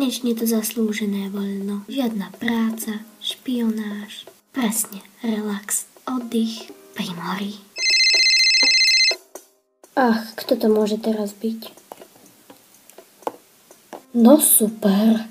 Konečne to zaslúžené voľno. Žiadna práca, špionáž. Presne, relax, oddych pri mori. Ach, kto to môže teraz byť? No super.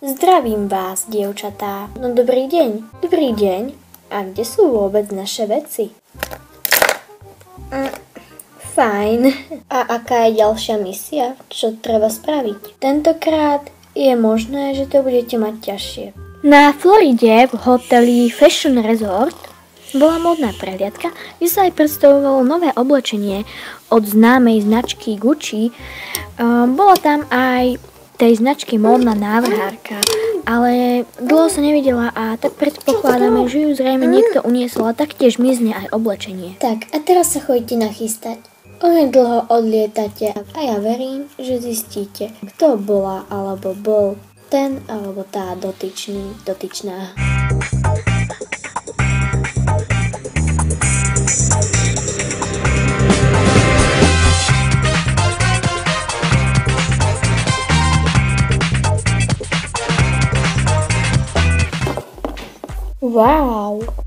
Zdravím vás, dievčatá. No dobrý deň. Dobrý deň. A kde sú vôbec naše veci? Fajn. A aká je ďalšia misia? Čo treba spraviť? Tentokrát je možné, že to budete mať ťažšie. Na Floride v hoteli Fashion Resort bola módna prehliadka, kde sa aj predstavovalo nové oblečenie od známej značky Gucci. Bola tam aj tej značky módna návrhárka, ale dlho sa nevidela a tak predpokladáme, že ju zrejme niekto uniesol a taktiež mizne aj oblečenie. Tak a teraz sa chodíte nachystať. Onedlho odlietate a ja verím, že zistíte, kto bola alebo bol ten alebo tá dotyčná. Wow!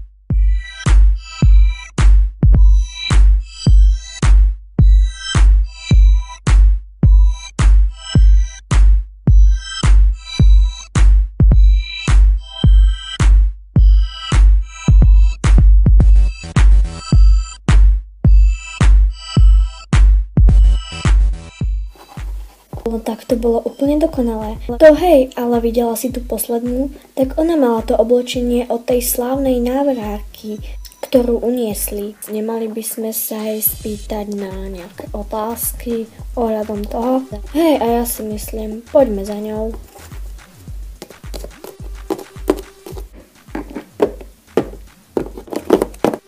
No tak to bolo úplne dokonalé. To hej, ale videla si tú poslednú, tak ona mala to oblečenie od tej slávnej návrhárky, ktorú uniesli. Nemali by sme sa jej spýtať na nejaké otázky ohľadom toho? Hej, a ja si myslím, poďme za ňou.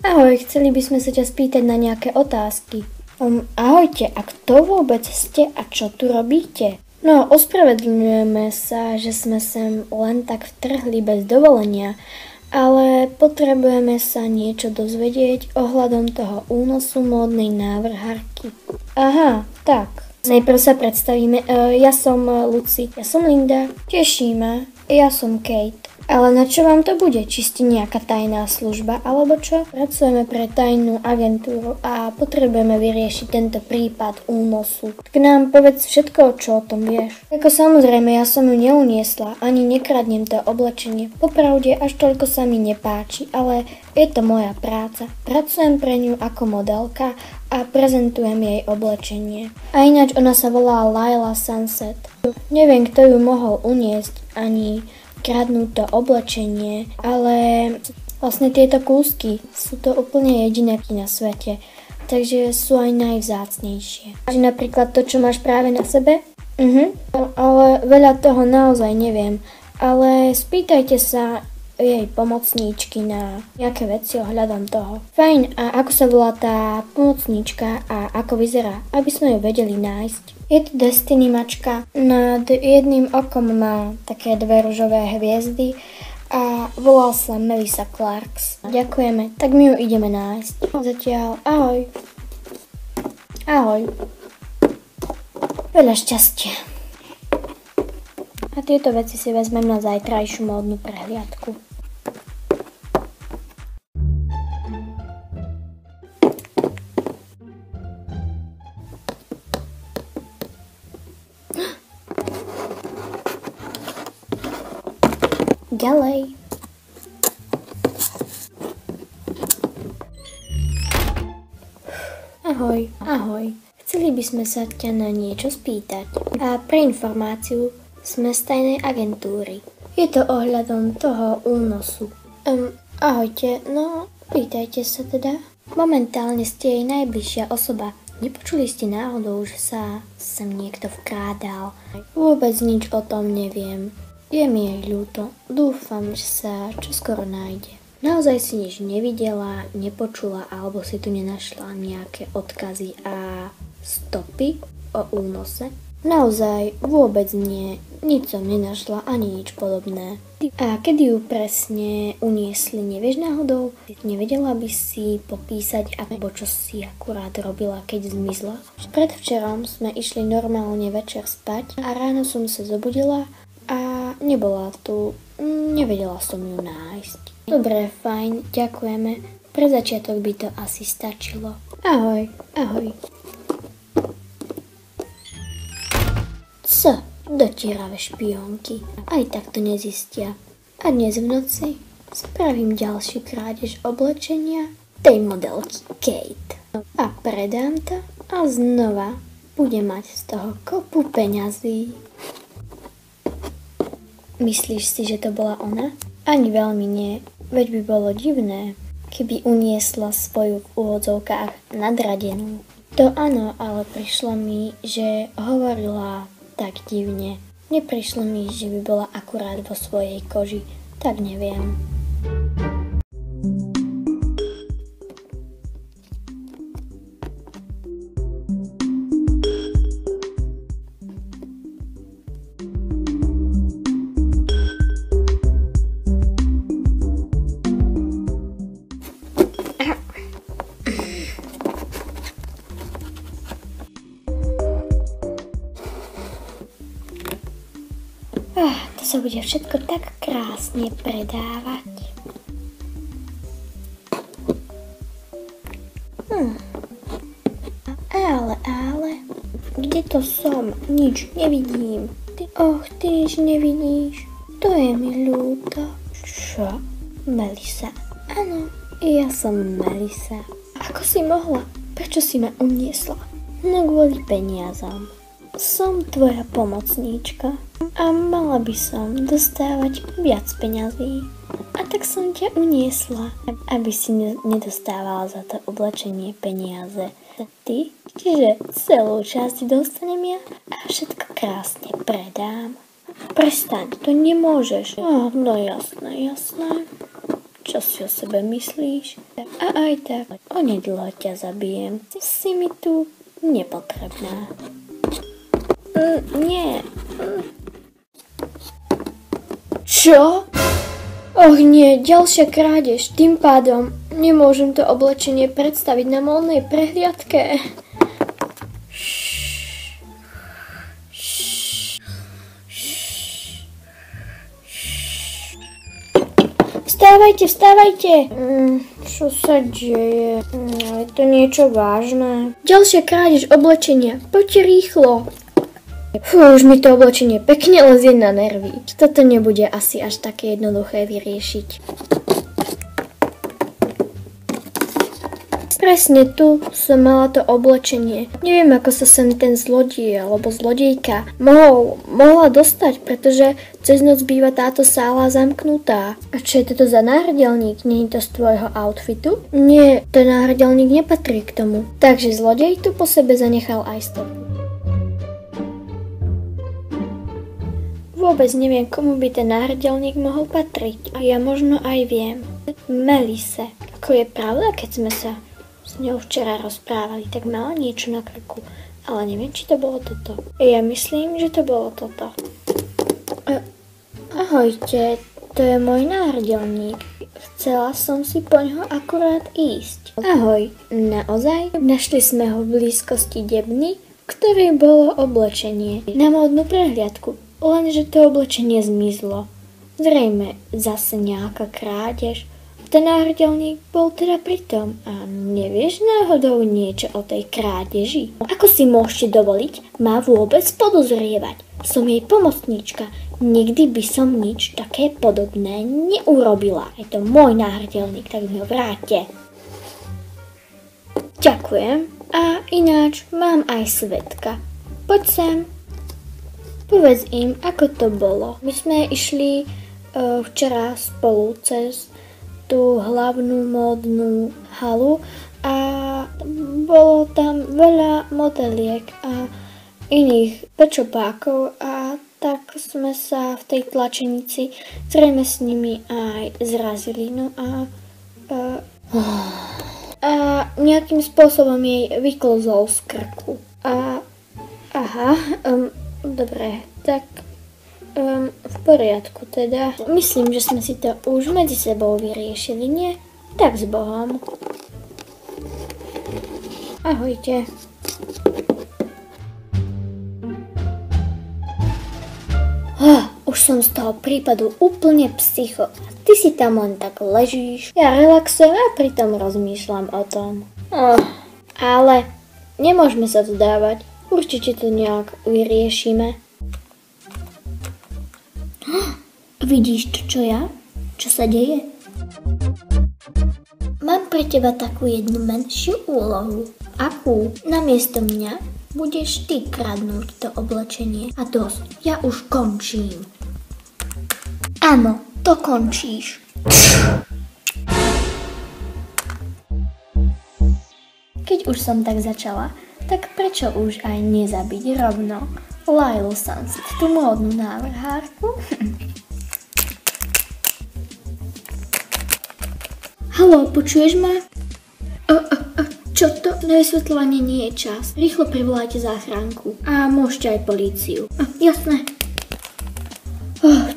Ahoj, chceli by sme sa ťa spýtať na nejaké otázky. Ahojte, a kto vôbec ste a čo tu robíte? No, ospravedlňujeme sa, že sme sem len tak vtrhli bez dovolenia, ale potrebujeme sa niečo dozvedieť ohľadom toho únosu módnej návrhárky. Aha, tak. Najprv sa predstavíme. Ja som Lucy. Ja som Linda. Teší ma. Ja som Kate. Ale na čo vám to bude? Či ste nejaká tajná služba, alebo čo? Pracujeme pre tajnú agentúru a potrebujeme vyriešiť tento prípad únosu. K nám povedz všetko, čo o tom vieš. Ako samozrejme, ja som ju neuniesla, ani nekradnem to oblečenie. Popravde, až toľko sa mi nepáči, ale je to moja práca. Pracujem pre ňu ako modelka a prezentujem jej oblečenie. A ináč ona sa volá Laila Sunset. Neviem, kto ju mohol uniesť, ani kradnúť to oblečenie, ale vlastne tieto kúsky sú to úplne jediné na svete, takže sú aj najvzácnejšie. Napríklad to, čo máš práve na sebe? Ale veľa toho naozaj neviem, ale spýtajte sa jej pomocníčky na nejaké veci ohľadom toho. Fajn, a ako sa volá tá pomocníčka a ako vyzerá, aby sme ju vedeli nájsť? Je to Destiny mačka, nad jedným okom má také dve ružové hviezdy a volá sa Melissa Clarks. Ďakujeme, tak my ju ideme nájsť. Zatiaľ, ahoj. Ahoj. Veľa šťastia. A tieto veci si vezmem na zajtrajšiu módnu prehliadku. Ďalej. Ahoj, ahoj. Chceli by sme sa ťa na niečo spýtať. A pre informáciu sme z tajnej agentúry. Je to ohľadom toho únosu. Ahojte, no pýtajte sa teda. Momentálne ste jej najbližšia osoba. Nepočuli ste náhodou, že sa sem niekto vkrádal? Vôbec nič o tom neviem. Je mi jej ľúto. Dúfam, že sa čoskoro nájde. Naozaj si nič nevidela, nepočula alebo si tu nenašla nejaké odkazy a stopy o únose? Naozaj vôbec nie. Nič som nenašla, ani nič podobné. A kedy ju presne uniesli, nevieš náhodou? Nevedela by si popísať, alebo čo si akurát robila, keď zmizla? Predvčerom sme išli normálne večer spať a ráno som sa zobudila a nebola tu. Nevedela som ju nájsť. Dobre, fajn, ďakujeme. Pre začiatok by to asi stačilo. Ahoj, ahoj. Co? Dotieravé špiónky. Aj tak to nezistia. A dnes v noci spravím ďalšiu krádež oblečenia tej modelky Kate. A predám to a znova budem mať z toho kopu peňazí. Myslíš si, že to bola ona? Ani veľmi nie. Veď by bolo divné, keby uniesla svoju v úvodzovkách nadradenú. To áno, ale prišlo mi, že hovorila tak divne. Neprišlo mi, že by bola akurát vo svojej koži. Tak neviem. To sa bude všetko tak krásne predávať. Ale, kde to som? Nič nevidím. Tyž nevidíš? To je mi ľúto. Čo? Melisa? Áno, ja som Melisa. Ako si mohla? Prečo si ma uniesla? No kvôli peniazom. Som tvoja pomocníčka a mala by som dostávať viac peňazí. A tak som ťa uniesla, aby si nedostávala za to oblečenie peniaze. Ty? Čiže celú časť dostanem ja a všetko krásne predám. Prestaň, to nemôžeš. No jasné. Čo si o sebe myslíš? A aj tak, onedlho ťa zabijem. Si mi tu nepotrebná. Nie. Čo? Och nie, ďalšia krádež. Tým pádom nemôžem to oblečenie predstaviť na molnej prehliadke. Vstávajte. Čo sa deje? Je to niečo vážne. Ďalšia krádež oblečenia. Poďte rýchlo. Už mi to oblečenie pekne lezie na nervy. Toto nebude asi až také jednoduché vyriešiť. Presne tu som mala to oblečenie. Neviem, ako sa sem ten zlodej alebo zlodejka mohla dostať, pretože cez noc býva táto sála zamknutá. A čo je toto za náhrdelník? Nie je to z tvojho outfitu? Nie, ten náhrdelník nepatrí k tomu. Takže zlodej tu po sebe zanechal aj stopu. Vôbec neviem, komu by ten náhrdelník mohol patriť. A ja možno aj viem. Melise. Ako je pravda, keď sme sa s ňou včera rozprávali, tak mala niečo na krku. Ale neviem, či to bolo toto. Ja myslím, že to bolo toto. Ahojte, to je môj náhrdelník. Chcela som si poňho akurát ísť. Ahoj, naozaj? Našli sme ho v blízkosti debny, v ktorej bolo oblečenie na módnu prehliadku. Lenže to oblečenie zmizlo. Zrejme zase nejaká krádež. Ten náhrdelník bol teda pritom. A nevieš náhodou niečo o tej krádeži? Ako si môžete dovoliť ma vôbec podozrievať? Som jej pomocníčka. Nikdy by som nič také podobné neurobila. Je to môj náhrdelník, tak mi ho vráťte. Ďakujem. A ináč mám aj svedka. Poď sem. Povedz im, ako to bolo. My sme išli včera spolu cez tú hlavnú módnu halu a bolo tam veľa modeliek a iných pečopákov a tak sme sa v tej tlačenici zrejme s nimi aj zrazili. No a nejakým spôsobom jej vyklzol z krku. Dobre, tak V poriadku teda. Myslím, že sme si to už medzi sebou vyriešili, nie? Tak s Bohom. Ahojte. Už som z toho prípadu úplne psycho. Ty si tam len tak ležíš, ja relaxujem a pritom rozmýšľam o tom. Ale nemôžeme sa tu dávať. Určite to nejak vyriešime. Vidíš to, čo ja? Čo sa deje? Mám pre teba takú jednu menšiu úlohu. Akú? Namiesto mňa budeš ty kradnúť to oblečenie. A dosť, ja už končím. Áno, to končíš. Keď už som tak začala, tak prečo už aj nezabiť rovno Lailu Sunset, tú módnu návrhárku? Haló, počuješ ma? Čo to? Na vysvetľovanie nie je čas. Rýchlo privolajte záchranku. A môžete aj políciu. Jasné.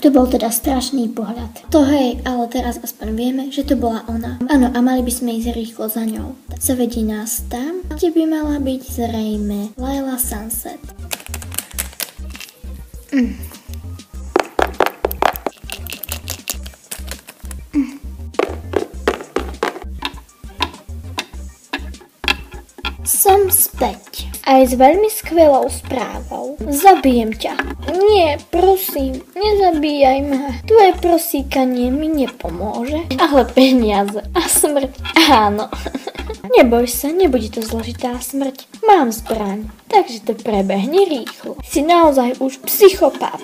To bol teda strašný pohľad. To hej, ale teraz aspoň vieme, že to bola ona. Áno, a mali by sme ísť rýchlo za ňou. Zavedí nás tam, kde by mala byť zrejme Laila Sunset. Som späť. Aj s veľmi skvelou správou. Zabijem ťa. Nie, prosím, nezabíjaj ma. Tvoje prosíkanie mi nepomôže. Ale peniaze a smrť, áno. Neboj sa, nebude to zložitá smrť. Mám zbraň, takže to prebehne rýchlo. Si naozaj už psychopat.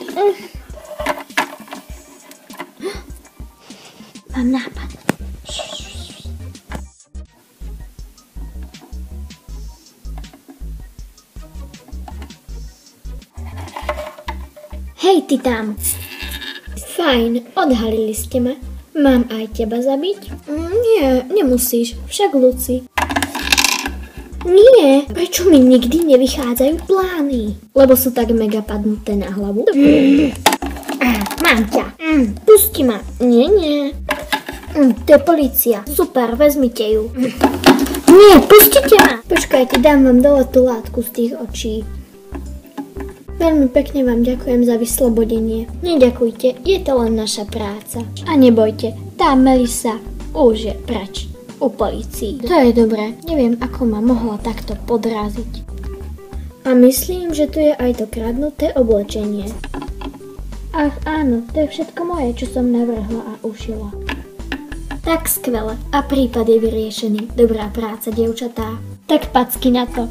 Mám nápad. Hej, ty tam. Fajn, odhalili ste ma. Mám aj teba zabiť? Nie, nemusíš, však Luci. Nie, prečo mi nikdy nevychádzajú plány? Lebo sú tak mega padnuté na hlavu. Mám ťa. Pusti ma. Nie. To je polícia. Super, vezmite ju. Nie, pustite ma. Počkajte, dám vám dole tú látku z tých očí. Veľmi pekne vám ďakujem za vyslobodenie. Neďakujte, je to len naša práca. A nebojte, tá Melissa už je preč u polícii. To je dobré, neviem, ako ma mohla takto podraziť. A myslím, že tu je aj to kradnuté oblečenie. Ach áno, to je všetko moje, čo som navrhla a ušila. Tak skvele, a prípad je vyriešený. Dobrá práca, dievčatá. Tak packy na to.